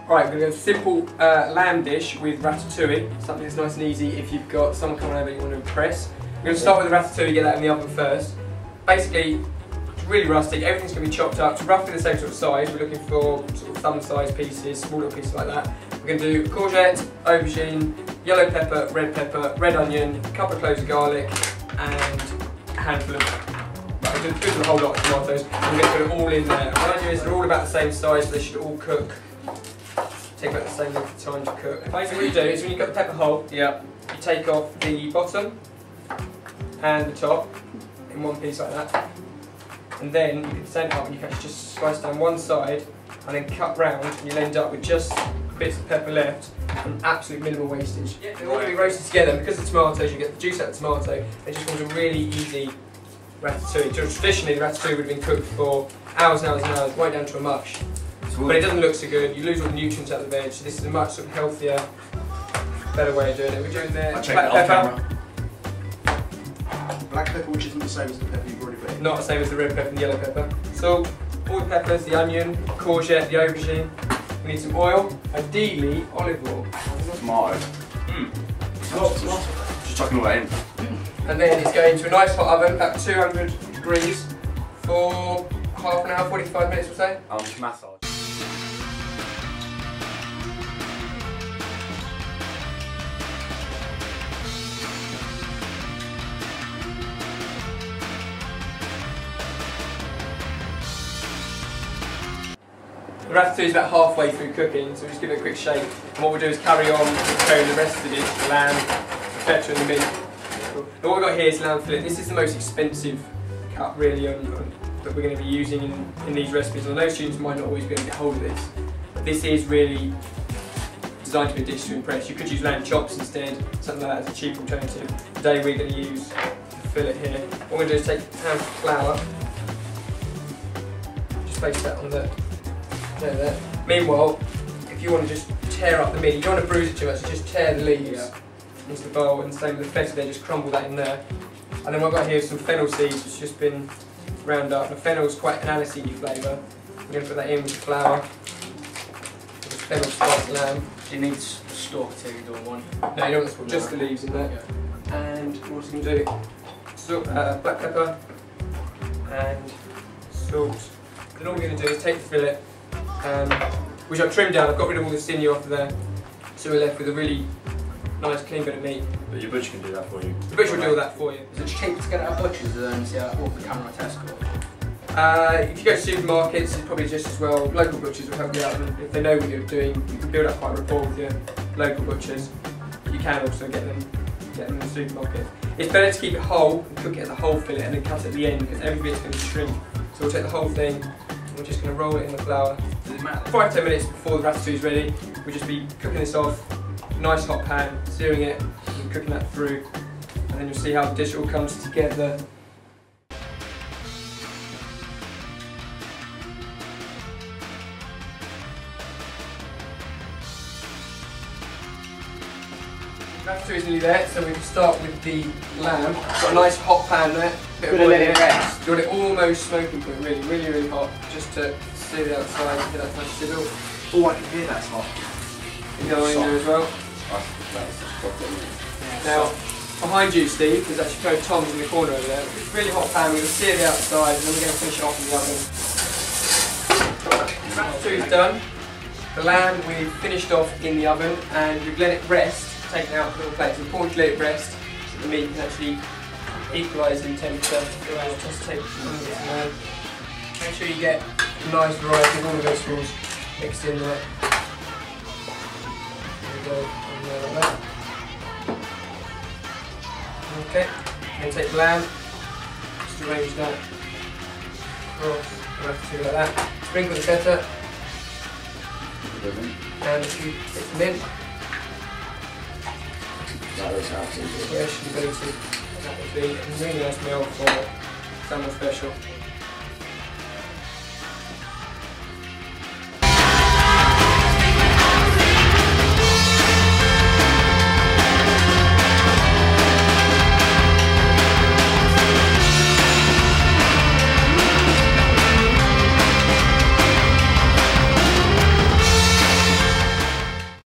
Right, we're going to go simple lamb dish with ratatouille, something that's nice and easy if you've got someone coming over that you want to impress. We're going to start with the ratatouille, get that in the oven first. Basically, it's really rustic, everything's going to be chopped up to roughly the same sort of size. We're looking for sort of thumb-sized pieces, small little pieces like that. We're going to do courgette, aubergine, yellow pepper, red onion, a couple of cloves of garlic, and a handful of, well, we're doing a whole lot of tomatoes. We're going to put it all in there. The idea is they're all about the same size, so they should all cook. Take about the same length of time to cook. Basically what you do is when you've got the pepper whole, you take off the bottom and the top in one piece like that. And then you can stand it up and you can actually just slice down one side and then cut round, and you'll end up with just bits of pepper left and absolute minimal wastage. They're all going to be roasted together, and because of the tomatoes you get the juice out of the tomato. It just forms a really easy ratatouille. Traditionally the ratatouille would have been cooked for hours and hours and hours, right down to a mush. But it doesn't look so good, you lose all the nutrients out of the veg, so this is a much sort of healthier, better way of doing it. We're doing the black pepper. Black pepper, which isn't the same as the pepper you've already put in. Not the same as the red pepper and the yellow pepper. So, all the peppers, the onion, courgette, the aubergine. We need some oil, ideally olive oil. Tomato. Just chucking all that in. And then it's going to a nice hot oven, about 200 degrees, for half an hour, 45 minutes or so. Massage. The ratatouille is about halfway through cooking, so we'll just give it a quick shake. And what we'll do is carry on preparing the rest of the dish, the lamb, the feta and the meat. And what we've got here is lamb fillet. This is the most expensive cut really that we're going to be using in these recipes. And I know students might not always be able to get hold of this, but this is really designed to be a dish to impress. You could use lamb chops instead, something like that as a cheap alternative. Today we're going to use the fillet here. What we're going to do is take a pound of flour, just place that on the there. Meanwhile, if you want to just tear up the meat, you don't want to bruise it too much, so just tear the leaves into the bowl, and same with the feta there, just crumble that in there. And then what I've got here is some fennel seeds, which has just been ground up. The fennel is quite an aniseedy flavour. I'm going to put that in with the flour. With the fennel spiced lamb. You need stalk too, you don't want. No, you don't want to just the leaves in there. Yeah. And what else can you do? So, black pepper and salt. Then all we're going to do is take the fillet, which I've trimmed down. I've got rid of all the sinew off of there, so we're left with a really nice clean bit of meat. But your butcher can do that for you. The butcher will do all that for you. Is it cheaper to get it at butchers than off the camera at Tesco? If you go to supermarkets, it's probably just as well. Local butchers will help you out, and if they know what you're doing, you can build up quite a rapport with your local butchers. You can also get them in the supermarket. It's better to keep it whole and cook it as a whole fillet and then cut it at the end, because every bit's going to shrink. So we'll take the whole thing and we're just going to roll it in the flour. 5–10 minutes before the ratatouille is ready, we'll just be cooking this off, nice hot pan, searing it, and cooking that through, and then you'll see how the dish all comes together. Ratatouille is nearly there, so we can start with the lamb. Got a nice hot pan there. Bit of oil in it. You want it almost smoking point, really hot, just to sear the outside and get that nice sizzle. Oh, I can hear that's hot. You go in there as well. Now, behind you, Steve, there's actually kind of Tom's in the corner over there. It's a really hot pan. We're going to sear the outside, and then we're going to finish it off in the oven. Ratatouille is done. The lamb we've finished off in the oven, and we've let it rest. Taken out of little plates. It's important to let it rest so the meat can actually equalise in temperature. Just take some of this now. Make sure you get a nice variety of all the vegetables mixed in there. There we go, on there like that. Okay, then take the lamb, just arrange that across the ratatouille like that. Sprinkle the feta and a few bits of mint. Fresh and booty. That would be a really nice meal for someone special.